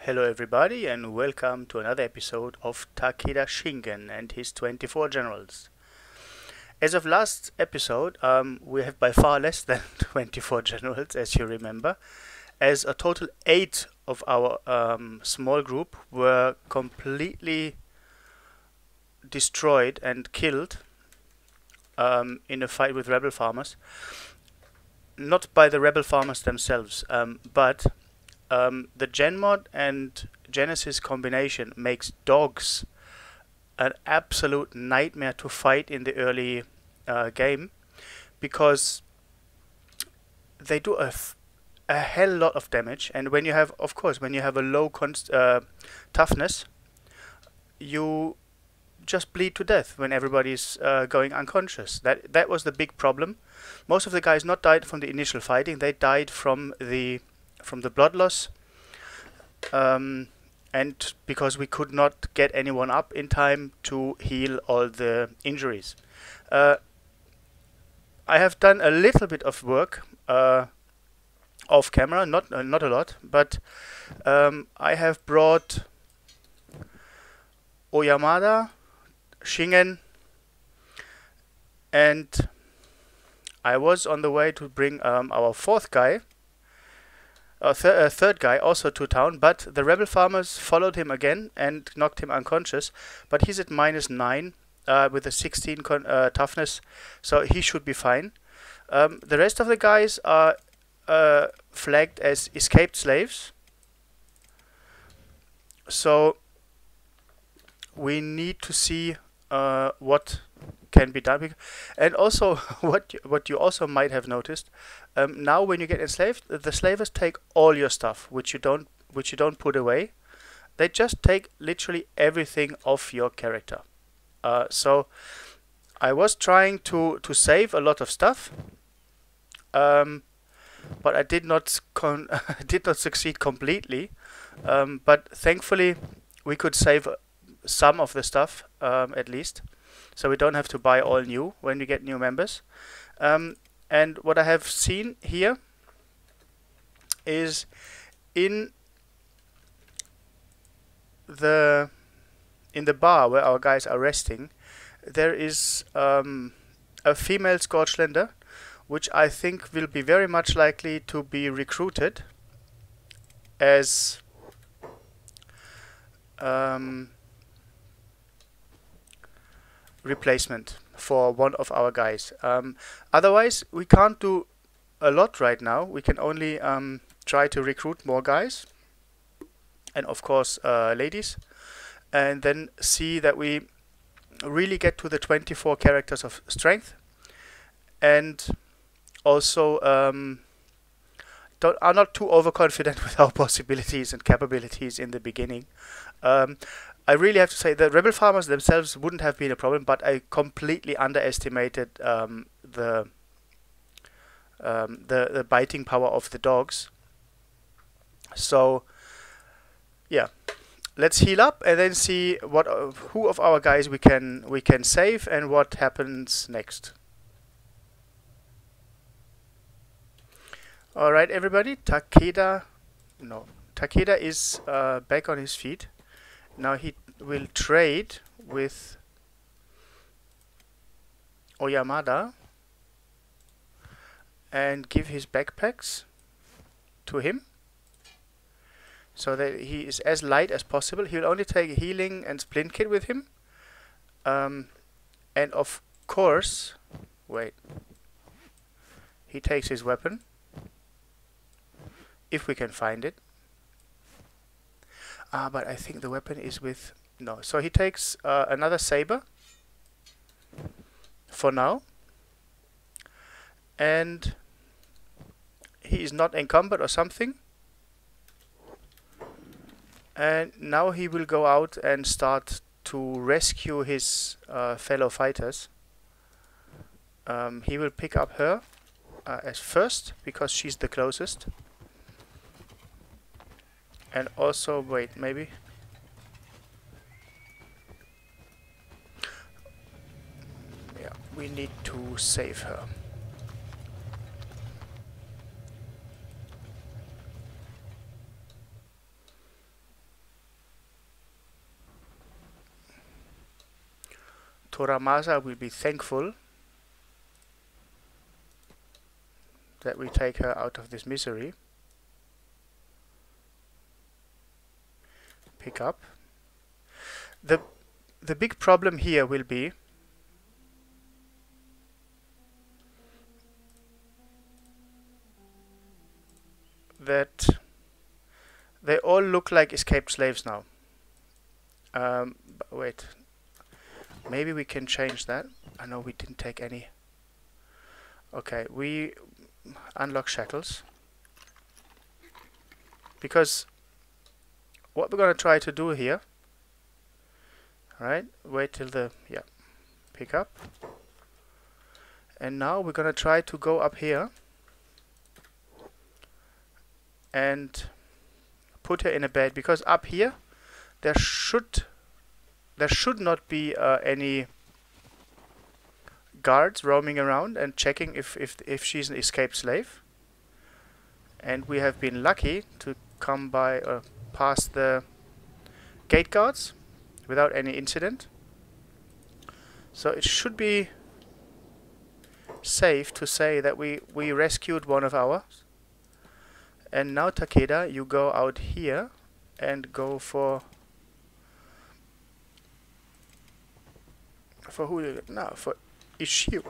Hello everybody and welcome to another episode of Takeda Shingen and his 24 generals. As of last episode, we have by far less than 24 generals, as you remember, as a total 8 of our small group were completely destroyed and killed in a fight with rebel farmers. Not by the rebel farmers themselves, but the Genmod and Genesis combination makes dogs an absolute nightmare to fight in the early game, because they do a hell lot of damage, and when you have, of course, when you have a low toughness, you just bleed to death when everybody's going unconscious. That was the big problem. Most of the guys not died from the initial fighting; they died from the blood loss, and because we could not get anyone up in time to heal all the injuries. I have done a little bit of work off camera, not a lot, but I have brought Oyamada, Shingen, and I was on the way to bring our fourth guy, third guy, also to town, but the rebel farmers followed him again and knocked him unconscious. But he's at -9 with a 16 toughness, so he should be fine. The rest of the guys are flagged as escaped slaves, so we need to see what can be done. And also what you also might have noticed, now when you get enslaved, the slavers take all your stuff which you don't put away. They just take literally everything off your character. So I was trying to save a lot of stuff, but I did not succeed completely, but thankfully we could save some of the stuff, at least, so we don't have to buy all new when we get new members. And what I have seen here is in the bar where our guys are resting, there is a female Scorchlander, which I think will be very much likely to be recruited as replacement for one of our guys. Otherwise, we can't do a lot right now. We can only try to recruit more guys, and of course ladies, and then see that we really get to the 24 characters of strength, and also are not too overconfident with our possibilities and capabilities in the beginning. I really have to say the rebel farmers themselves wouldn't have been a problem, but I completely underestimated the biting power of the dogs. So yeah, let's heal up and then see who of our guys we can save and what happens next. All right, everybody. Takeda is back on his feet. Now he will trade with Oyamada and give his backpacks to him, so that he is as light as possible. He will only take a healing and splint kit with him. And of course, wait, he takes his weapon, if we can find it. But I think the weapon is with... No, so he takes another saber for now. And he is not encumbered or something. And now he will go out and start to rescue his fellow fighters. He will pick up her as first, because she's the closest. And also, wait, maybe... Yeah, we need to save her. Toramasa will be thankful that we take her out of this misery. Pick up. The big problem here will be that they all look like escaped slaves now. But wait, maybe we can change that. I know we didn't take any. Okay, we unlock shackles, because what we're gonna try to do here, right? Wait till the pick up, and now we're gonna try to go up here and put her in a bed, because up here there should not be any guards roaming around and checking if she's an escaped slave. And we have been lucky to come by past the gate guards without any incident, so it should be safe to say that we rescued one of ours. And now, Takeda, you go out here and go for who? No, for Ishio.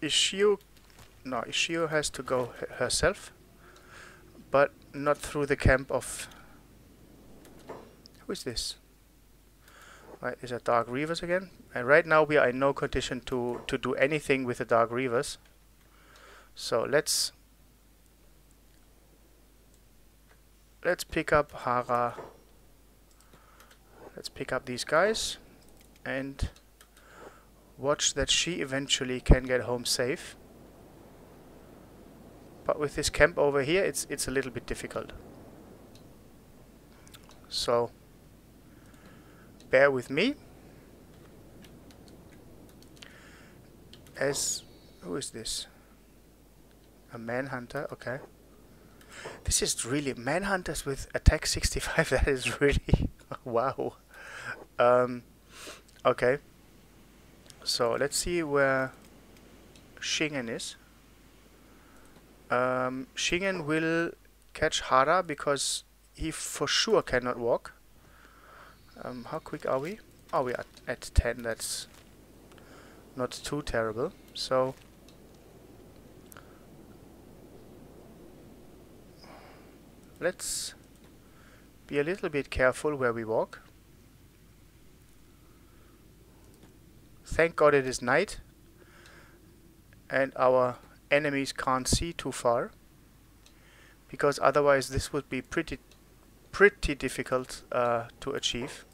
Ishio has to go herself, but not through the camp of... Who is this? Right, these are Dark Reavers again. And right now we are in no condition to do anything with the Dark Reavers. So let's pick up Hara. Let's pick up these guys and watch that she eventually can get home safe. But with this camp over here, it's a little bit difficult. So bear with me. Who is this? A manhunter, okay. This is really manhunters with attack 65. That is really wow. Okay. So let's see where Shingen is. Shingen will catch Hara because he for sure cannot walk. How quick are we? Oh, we are at 10. That's not too terrible. So let's be a little bit careful where we walk. Thank God it is night and our enemies can't see too far, because otherwise this would be pretty difficult to achieve.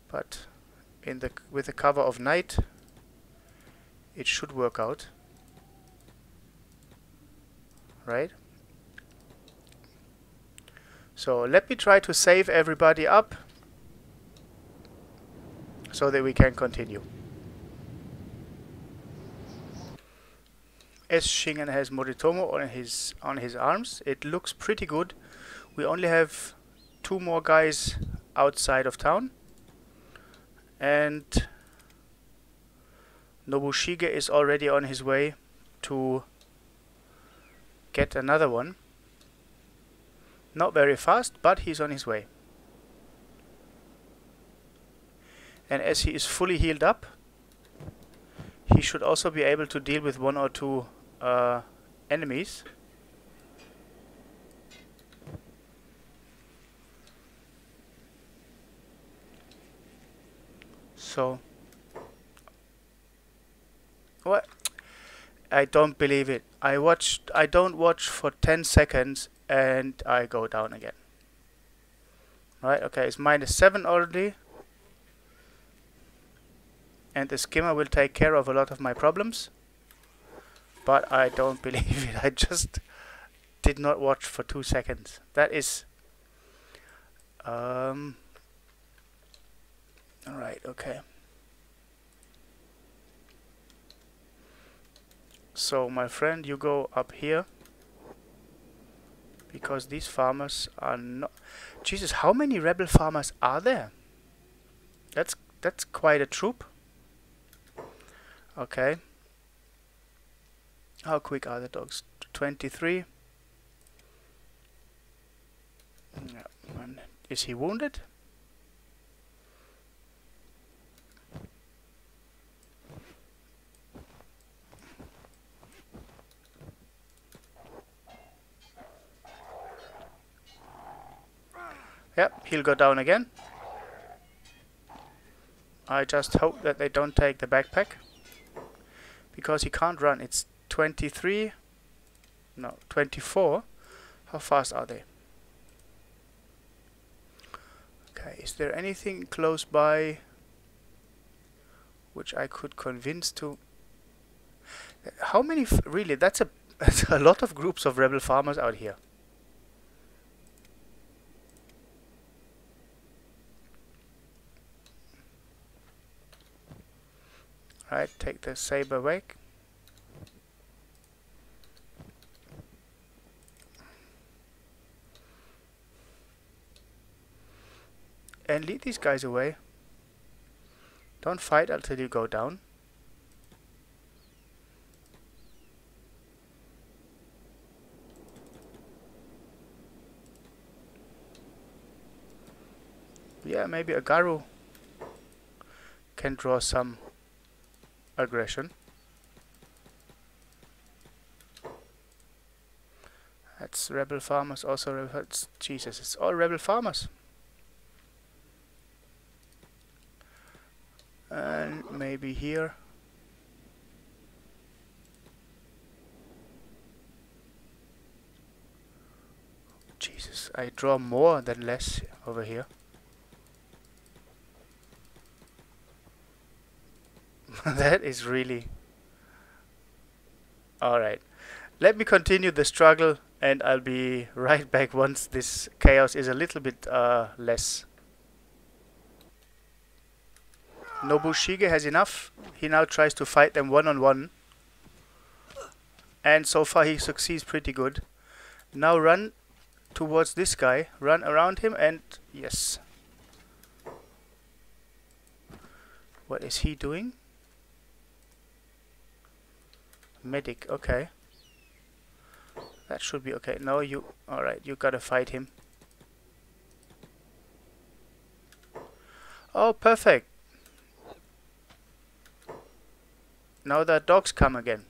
But with the cover of night, it should work out. Right? So let me try to save everybody up so that we can continue. As Shingen has Moritomo on his arms, it looks pretty good. We only have 2 more guys outside of town, and Nobushige is already on his way to get another one. Not very fast, but he's on his way. And as he is fully healed up, he should also be able to deal with 1 or 2 enemies. So what? I don't believe it. I don't watch for 10 seconds and I go down again. Right, okay, it's -7 already. And the skimmer will take care of a lot of my problems. But I don't believe it. I just did not watch for 2 seconds. That is... Alright, okay. So, my friend, you go up here. Because these farmers are not... Jesus, how many rebel farmers are there? That's quite a troop. Okay. How quick are the dogs? 23. Yeah. And is he wounded? Yep, he'll go down again. I just hope that they don't take the backpack. Because he can't run. It's 23. No, 24. How fast are they? Okay, is there anything close by which I could convince to... How many... Really, that's a lot of groups of rebel farmers out here. Right, take the saber away. And lead these guys away. Don't fight until you go down. Yeah, maybe a Garu can draw some aggression. That's rebel farmers, also rebel... Jesus, it's all rebel farmers. And maybe here. Jesus, I draw more than less over here. That is really... Alright. Let me continue the struggle and I'll be right back once this chaos is a little bit less. Nobushige has enough. He now tries to fight them one-on-one. And so far he succeeds pretty good. Now run towards this guy. Run around him and... Yes. What is he doing? Medic, okay. That should be okay. No, you... Alright, you gotta fight him. Oh, perfect. Now the dogs come again.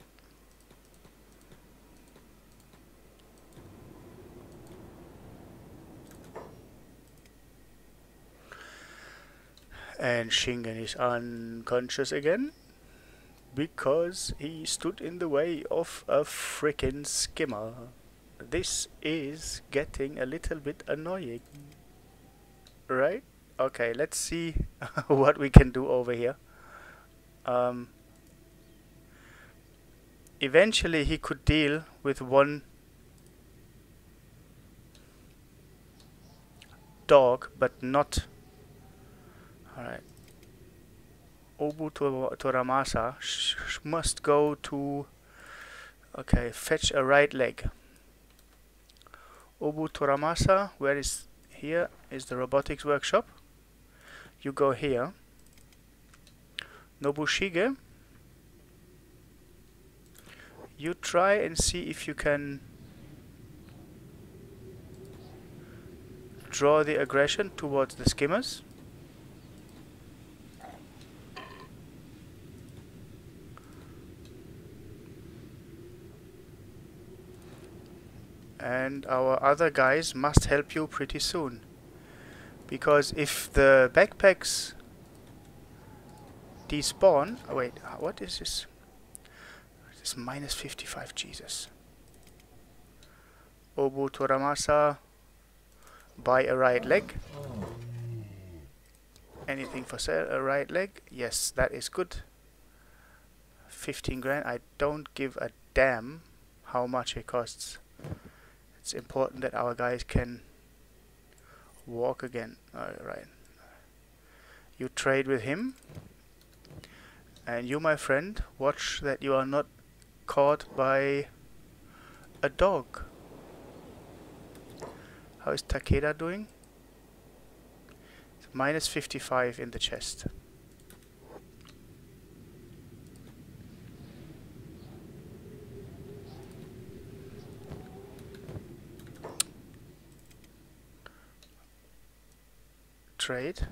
And Shingen is unconscious again. Because he stood in the way of a frickin' skimmer. This is getting a little bit annoying. Right? Okay, let's see what we can do over here. Eventually he could deal with one dog, but not... Alright. Obu Toramasa must go to... Okay, fetch a right leg. Obu Toramasa, where is... Here is the robotics workshop. You go here. Nobushige, you try and see if you can draw the aggression towards the skimmers. And our other guys must help you pretty soon. Because if the backpacks despawn... Oh wait, what is this? This is minus 55, Jesus. Obu Toramasa, buy a right leg. Anything for sale? A right leg? Yes, that is good. 15 grand. I don't give a damn how much it costs. It's important that our guys can walk again. Alright. You trade with him. And you, my friend, watch that you are not caught by a dog. How is Takeda doing? It's minus 55 in the chest. Trade.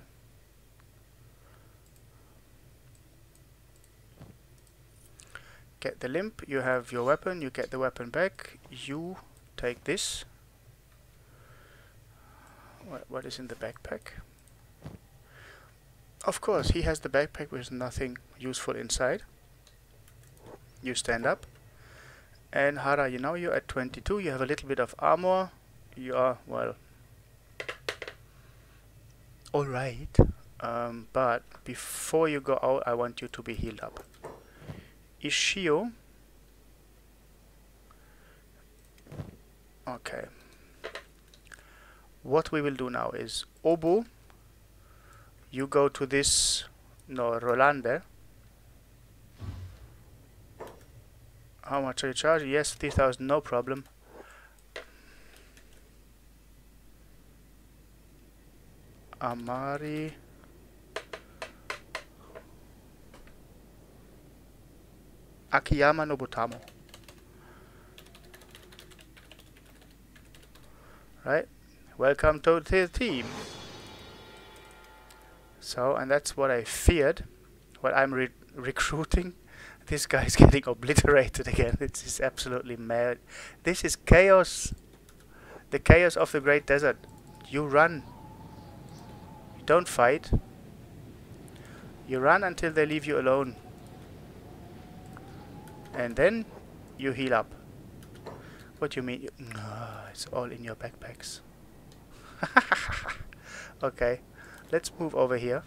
Get the limp, you have your weapon, you get the weapon back, you take this. What is in the backpack? Of course, he has the backpack with nothing useful inside. You stand up. And Hara, you know you're at 22, you have a little bit of armor. You are, well, alright. But before you go out, I want you to be healed up. Ishio. Okay. What we will do now is Obu, you go to this, no, Rolander. How much are you charging? Yes, 3,000, no problem. Amari. Akiyama Nobutamo. Right? Welcome to the team. So, and that's what I feared. What I'm recruiting. This guy's getting obliterated again. It's is absolutely mad. This is chaos. The chaos of the Great Desert. You run. You don't fight. You run until they leave you alone. And then you heal up. What do you mean? It's all in your backpacks. Okay, let's move over here.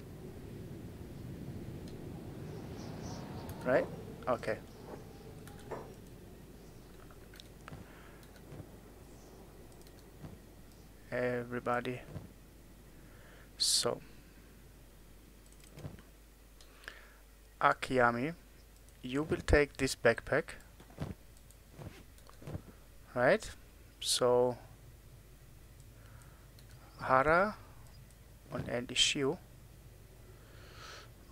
Right? Okay. Everybody. So. Akiyami, you will take this backpack. Right? So. Hara and Ishio.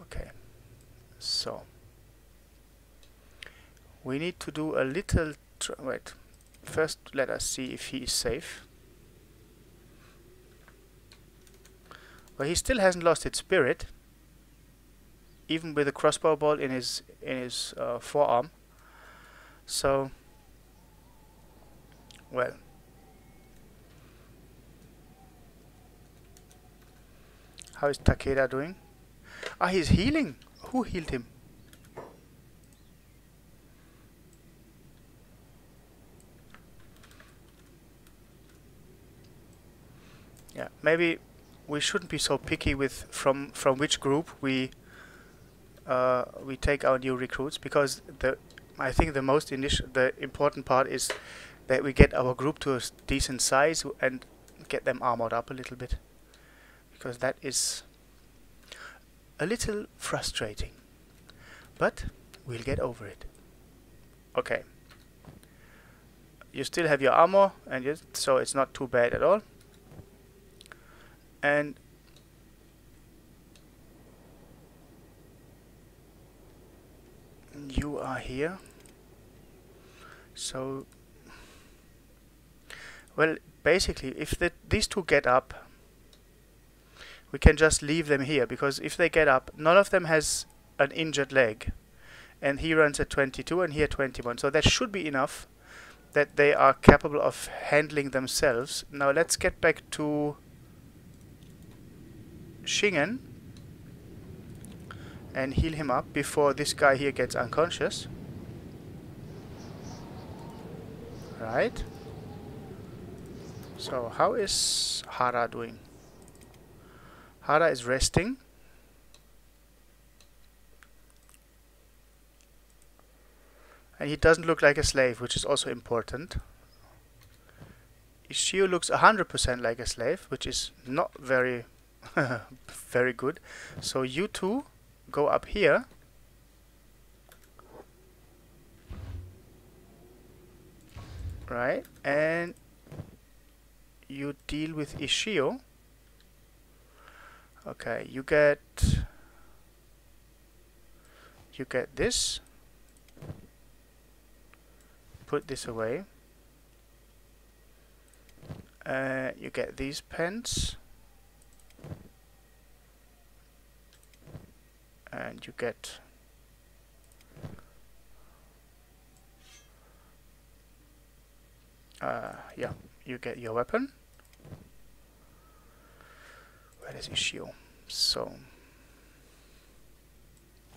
Okay. So. We need to do a little... wait. First, let us see if he is safe. Well, he still hasn't lost his spirit. Even with a crossbow bolt in his forearm. So... well... how is Takeda doing? Ah, he's healing! Who healed him? Yeah, maybe we shouldn't be so picky with from which group we take our new recruits, because I think the important part is that we get our group to a decent size and get them armored up a little bit, because that is a little frustrating, but we'll get over it. Okay, you still have your armor, and so it's not too bad at all. And you are here. So, well, basically, if these two get up, we can just leave them here, because if they get up, none of them has an injured leg, and he runs at 22 and he at 21, so that should be enough that they are capable of handling themselves. Now let's get back to Shingen and heal him up before this guy here gets unconscious. Right. So how is Hara doing? Hara is resting. And he doesn't look like a slave, which is also important. Ishio looks 100% like a slave, which is not very very good. So you two go up here. Right, and you deal with Ishio. Okay, you get this. Put this away. You get these pens. And you get yeah, you get your weapon. Where is Ishio? So,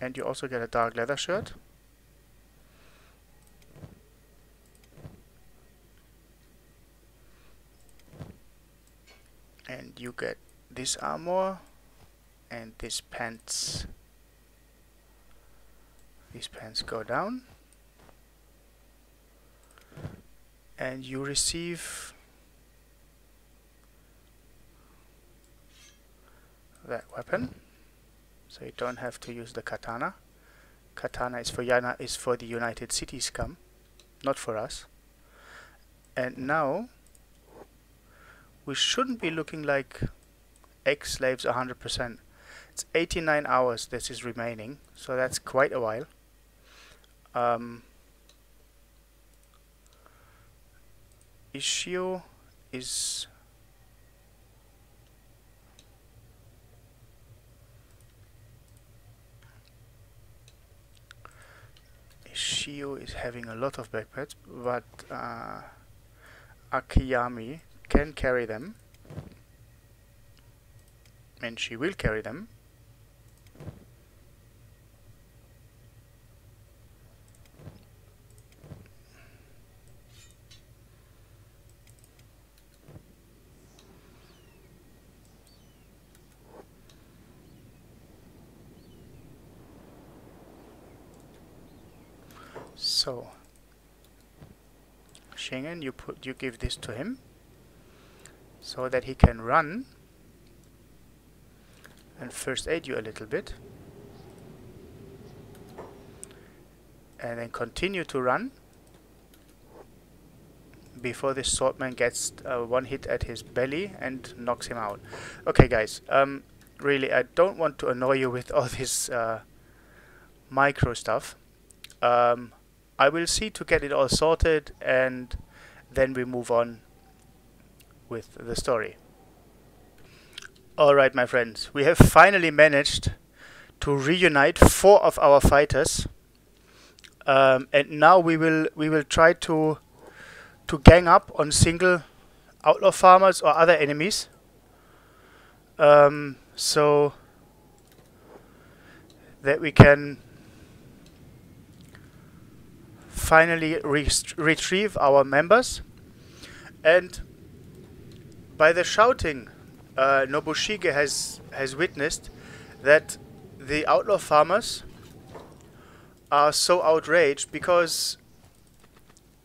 and you also get a dark leather shirt. And you get this armor and these pants. These pants go down. And you receive that weapon. So you don't have to use the katana. Katana is for the United Cities scum, not for us. And now we shouldn't be looking like ex-slaves 100%. It's 89 hours this is remaining, so that's quite a while. Ishio is having a lot of backpacks, but Akiyami can carry them, and she will carry them. So, Shingen, you give this to him so that he can run and first aid you a little bit, and then continue to run before this swordman gets one hit at his belly and knocks him out. Okay, guys, really, I don't want to annoy you with all this micro stuff. I will see to get it all sorted, and then we move on with the story. Alright, my friends, we have finally managed to reunite 4 of our fighters, and now we will try to gang up on single outlaw farmers or other enemies, so that we can finally retrieve our members. And by the shouting, Nobushige has witnessed that the outlaw farmers are so outraged, because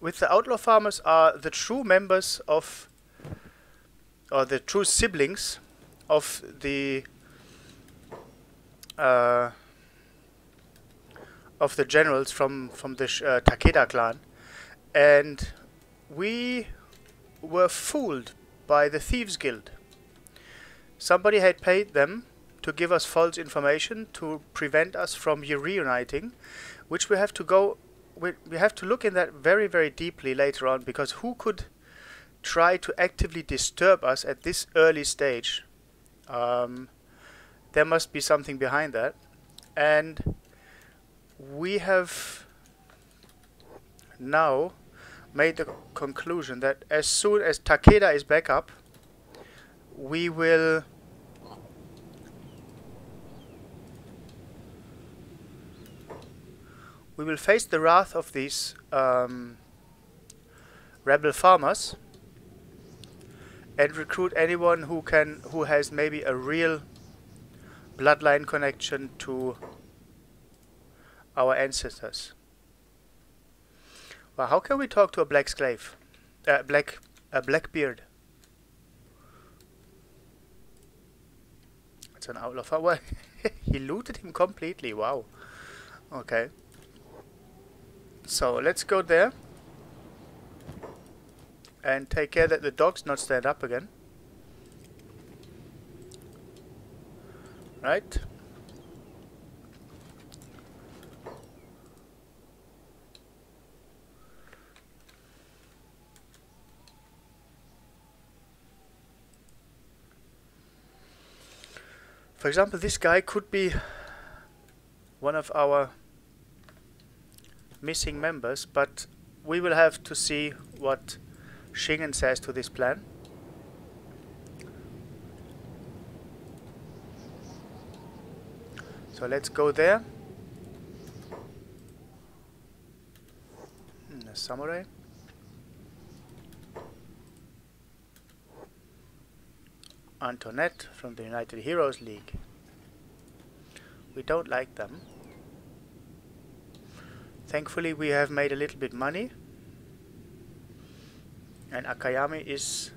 with the outlaw farmers are the true members of, or the true siblings of the generals from the Takeda clan, and we were fooled by the Thieves Guild. Somebody had paid them to give us false information to prevent us from reuniting, which we have to look in that very, very deeply later on, because who could try to actively disturb us at this early stage? There must be something behind that, and we have now made the conclusion that as soon as Takeda is back up, we will face the wrath of these rebel farmers and recruit anyone who has maybe a real bloodline connection to our ancestors. Well, how can we talk to a black slave? A blackbeard. It's an outlaw farmer. He looted him completely. Wow. Okay. So let's go there and take care that the dogs not stand up again. Right? For example, this guy could be one of our missing members, but we will have to see what Shingen says to this plan. So let's go there. A samurai. Antoinette from the United Heroes League. We don't like them. Thankfully we have made a little bit money. And Akayami is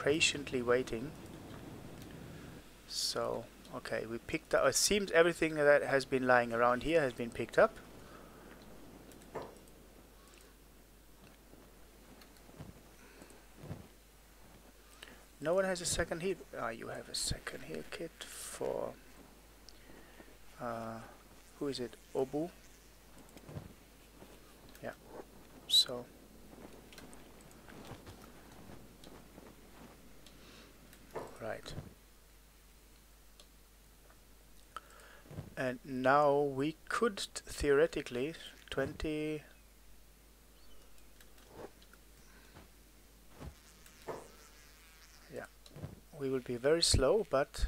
patiently waiting. So, okay, we picked up. It seems everything that has been lying around here has been picked up. No one has a second heal. Ah, you have a second heal kit for. Who is it? Obu? Yeah. So. Right. And now we could theoretically 20. Yeah. We will be very slow, but.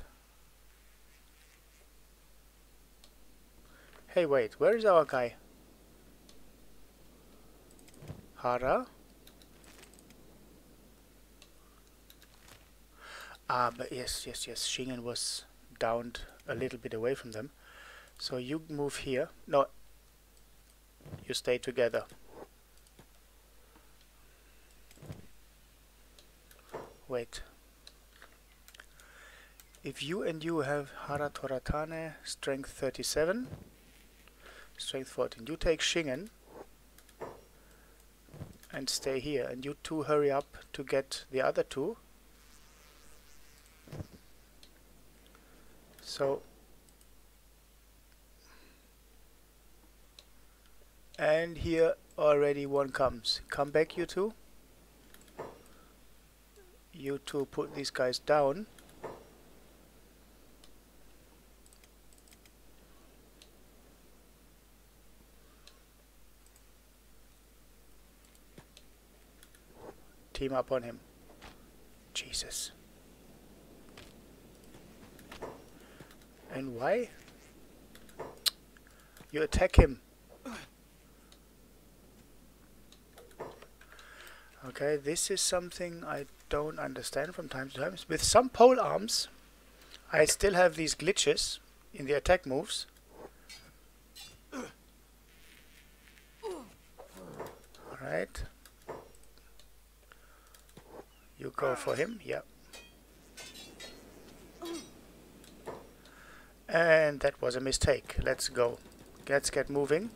Hey, wait, where is our guy? Hara? Ah, but yes, Shingen was downed a little bit away from them. So you move here. No, you stay together. Wait. If you and you have Hara Toratane, strength 37, strength 14. You take Shingen and stay here, and you two hurry up to get the other two. So, and here already one comes. Come back, you two. You two put these guys down. Team up on him. Jesus. And why? You attack him. Okay, this is something I don't understand from time to time. With some pole arms, I still have these glitches in the attack moves. Alright. You go for him, yeah. And that was a mistake. Let's go. Let's get moving.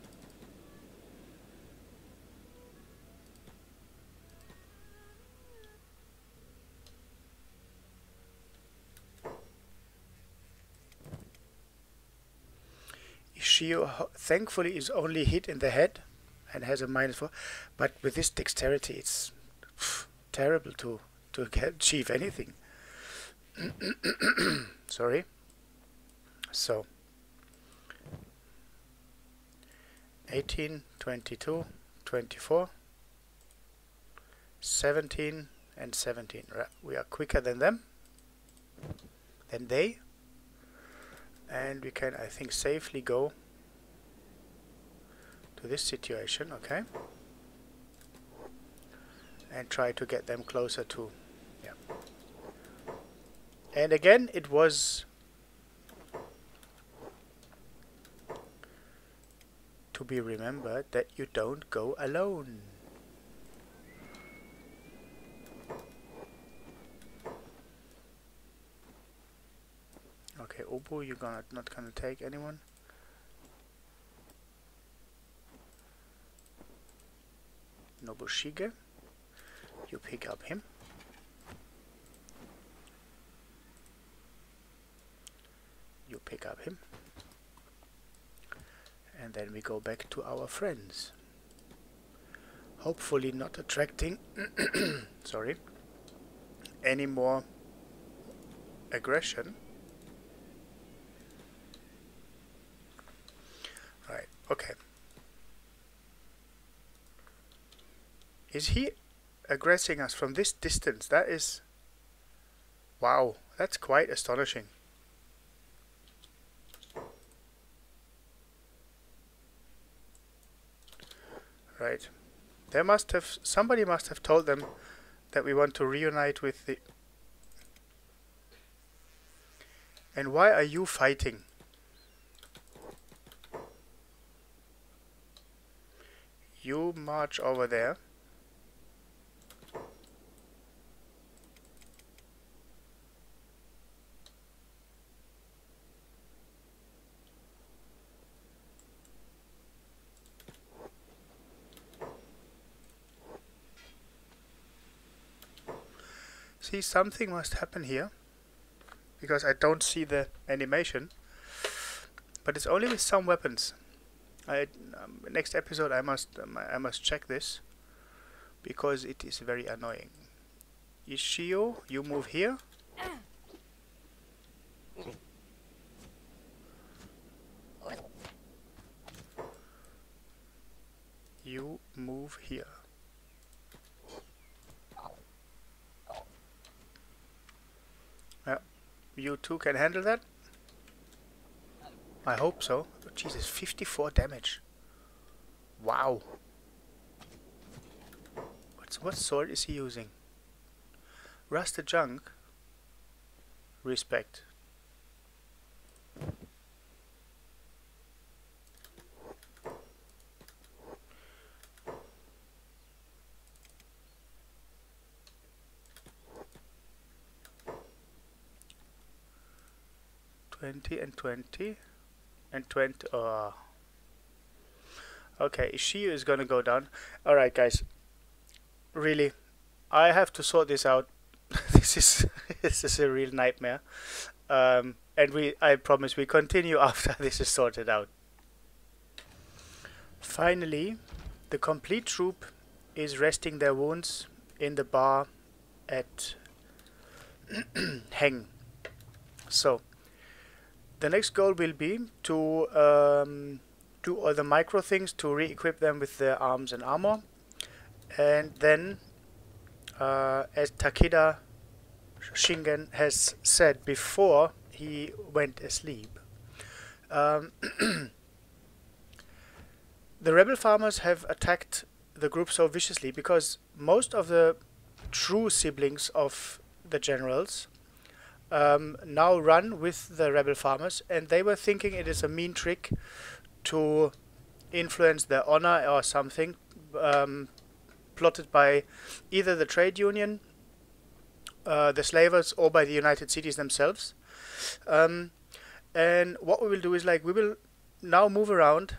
Ishio thankfully is only hit in the head and has a -4, but with this dexterity it's terrible to achieve anything. Sorry. So 18, 22, 24, 17 and 17. We are quicker than them, than they, and we can, I think, safely go to this situation, okay, and try to get them closer to, yeah. And again, it was to be remembered that you don't go alone. Okay, Obu, you're not gonna take anyone. Nobushige. You pick up him. You pick up him. And then we go back to our friends. Hopefully not attracting sorry, any more aggression. Right, okay. Is he aggressing us from this distance? That is... wow, that's quite astonishing. Right. There must have... somebody must have told them that we want to reunite with the... And why are you fighting? You march over there. See, something must happen here, because I don't see the animation, but it's only with some weapons. Next episode I must check this, because it is very annoying. Ishio, you move here. You move here. You two can handle that? I hope so. Oh, Jesus, 54 damage. Wow. What sword is he using? Rusted junk? Respect. And 20 and 20. Oh. Okay, Ishio is gonna go down. Alright guys, really, I have to sort this out. this is a real nightmare. And I promise we continue after this is sorted out. Finally, the complete troop is resting their wounds in the bar at Heng. So the next goal will be to do all the micro things to re-equip them with their arms and armor, and then as Takeda Shingen has said before he went asleep, the rebel farmers have attacked the group so viciously because most of the true siblings of the generals now run with the rebel farmers, and they were thinking it is a mean trick to influence their honor or something, plotted by either the trade union, the slavers, or by the United Cities themselves. And what we will do is, like, we will now move around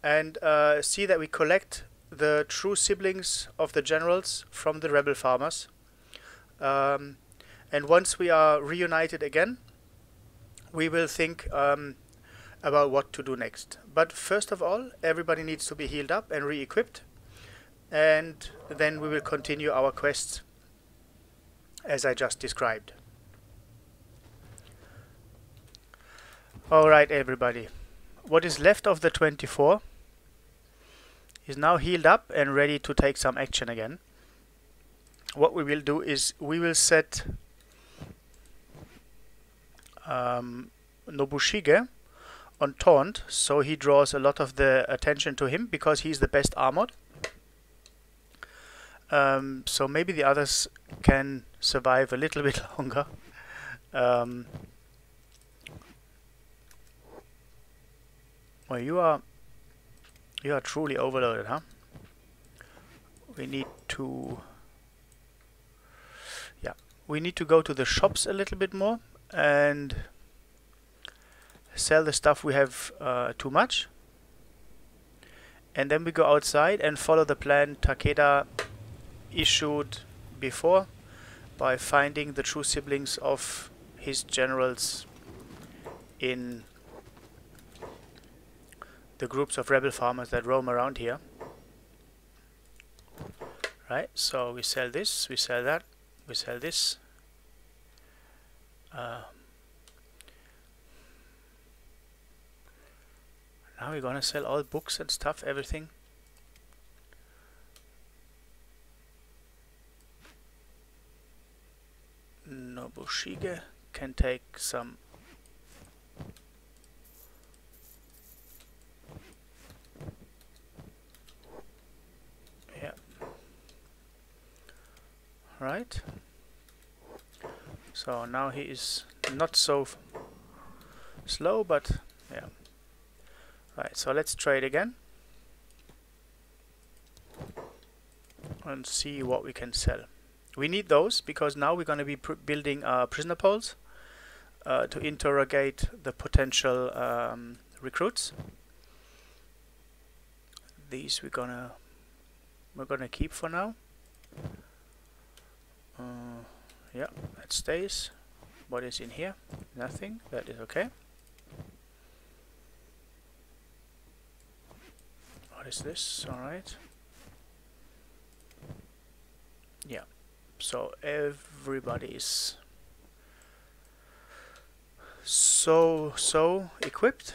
and see that we collect the true siblings of the generals from the rebel farmers. And once we are reunited again, we will think about what to do next. But first of all, everybody needs to be healed up and re-equipped, and then we will continue our quests as I just described. Alright everybody, what is left of the 24 is now healed up and ready to take some action again. What we will do is we will set Nobushige on taunt, so he draws a lot of the attention to him because he's the best armored. So maybe the others can survive a little bit longer. Well, you are truly overloaded, huh? We need to go to the shops a little bit more and sell the stuff we have too much, and then we go outside and follow the plan Takeda issued before by finding the true siblings of his generals in the groups of rebel farmers that roam around here. Right, so we sell this, we sell that, we sell this. Now we're gonna sell all books and stuff, everything. Nobushige can take some. Yeah. Right. So now he is not so slow, but yeah. Right, so let's trade again and see what we can sell. We need those because now we're going to be building prisoner poles to interrogate the potential recruits. These we're gonna keep for now. Yeah, that stays. What is in here? Nothing. That is okay. What is this? Alright. Yeah. So everybody is so equipped.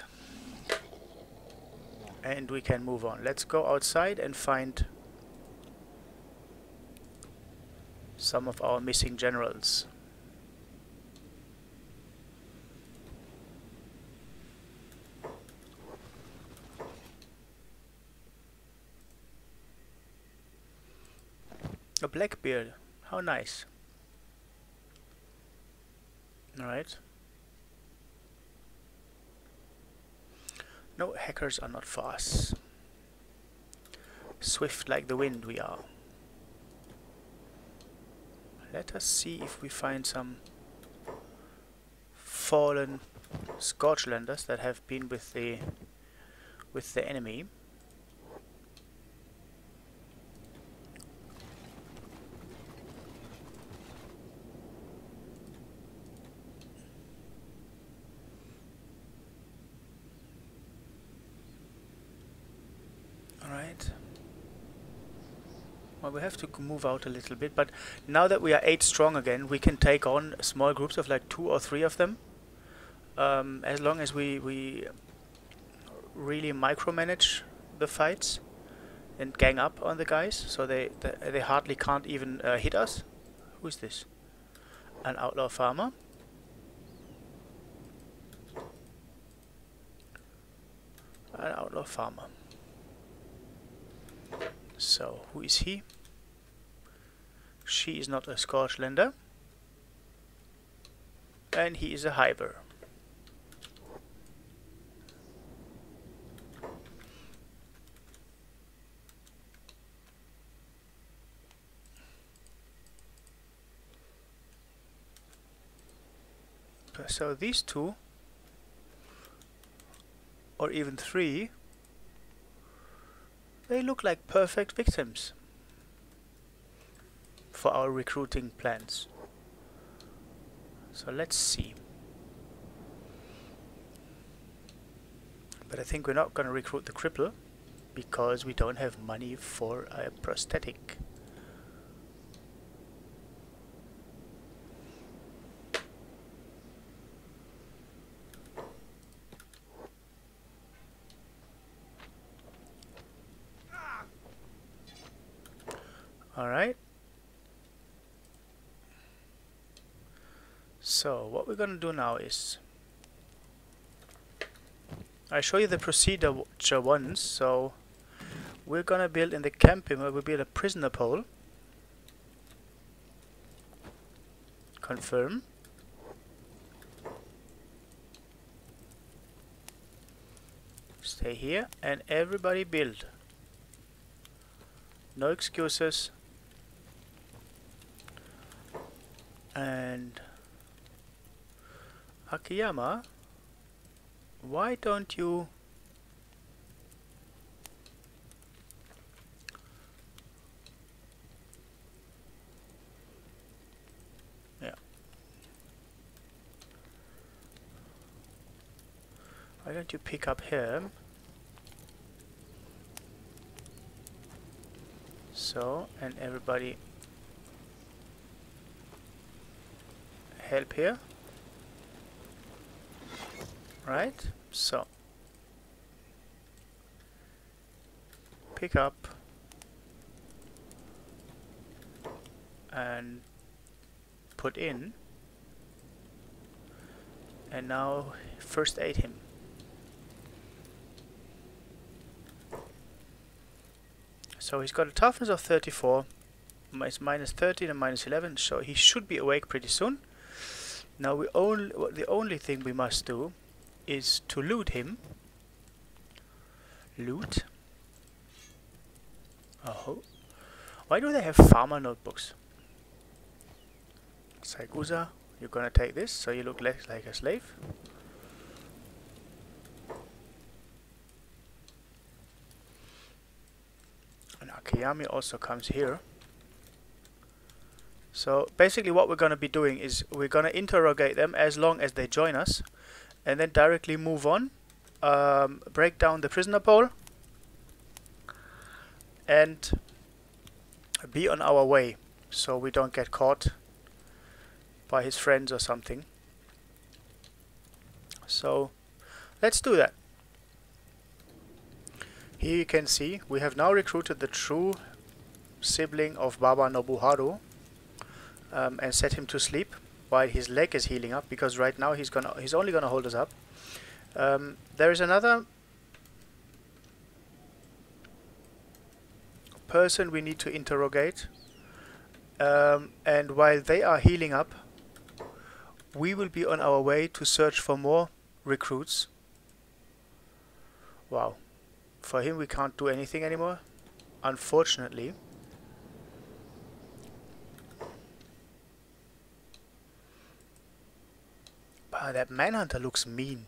And we can move on. Let's go outside and find some of our missing generals. A Blackbeard, how nice. Alright. No, hackers are not fast. Swift like the wind we are. Let us see if we find some fallen Scorchlanders that have been with the enemy. Alright. Well, we have to move out a little bit, but now that we are 8 strong again, we can take on small groups of like 2 or 3 of them. As long as we really micromanage the fights and gang up on the guys, so they hardly can't even hit us. Who is this? An outlaw farmer. An outlaw farmer. So, who is he? She is not a Scorchlander. And he is a Hyber. So these 2, or even 3, they look like perfect victims for our recruiting plans. So let's see. But I think we're not going to recruit the cripple because we don't have money for a prosthetic. Alright. So what we're gonna do now is I show you the procedure once, so we're gonna build in the camp here, we'll build a prisoner pole. Confirm. Stay here and everybody build. No excuses. And Akiyama, why don't you Why don't you pick up him? So, and everybody help here. Right? So, pick up and put in, and now first aid him. So he's got a toughness of 34, it's minus 13 and minus 11, so he should be awake pretty soon. Now the only thing we must do is to loot him. Loot. Oh, why do they have farmer notebooks? Saigusa, you're gonna take this, so you look less like a slave. And Akiyami also comes here. So basically what we're gonna be doing is we're gonna interrogate them as long as they join us, and then directly move on, break down the prisoner pole, and be on our way so we don't get caught by his friends or something. So let's do that. Here you can see we have now recruited the true sibling of Baba Nobuharu, and set him to sleep while his leg is healing up, because right now he's only gonna hold us up. There is another person we need to interrogate, and while they are healing up, we will be on our way to search for more recruits. Wow, for him we can't do anything anymore, unfortunately. But that manhunter looks mean.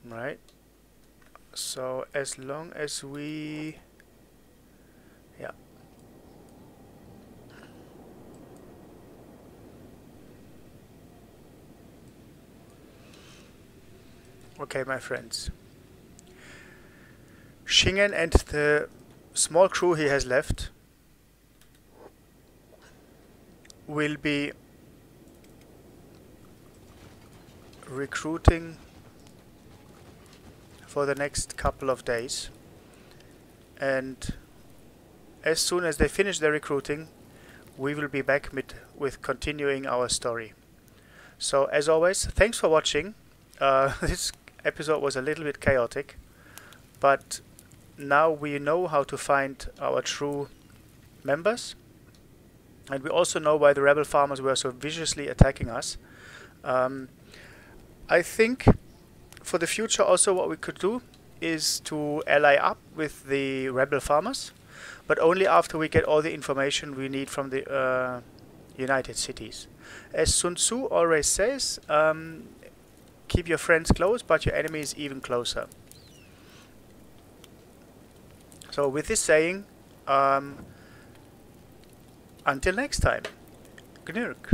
Right, so as long as we, yeah, okay my friends, Shingen and the small crew he has left will be recruiting for the next couple of days, and as soon as they finish their recruiting we will be back with continuing our story. So as always, thanks for watching. This episode was a little bit chaotic, but now we know how to find our true members, and we also know why the rebel farmers were so viciously attacking us. I think for the future also what we could do is to ally up with the rebel farmers, but only after we get all the information we need from the United Cities. As Sun Tzu always says, keep your friends close but your enemies even closer. So with this saying, until next time, Gnurk.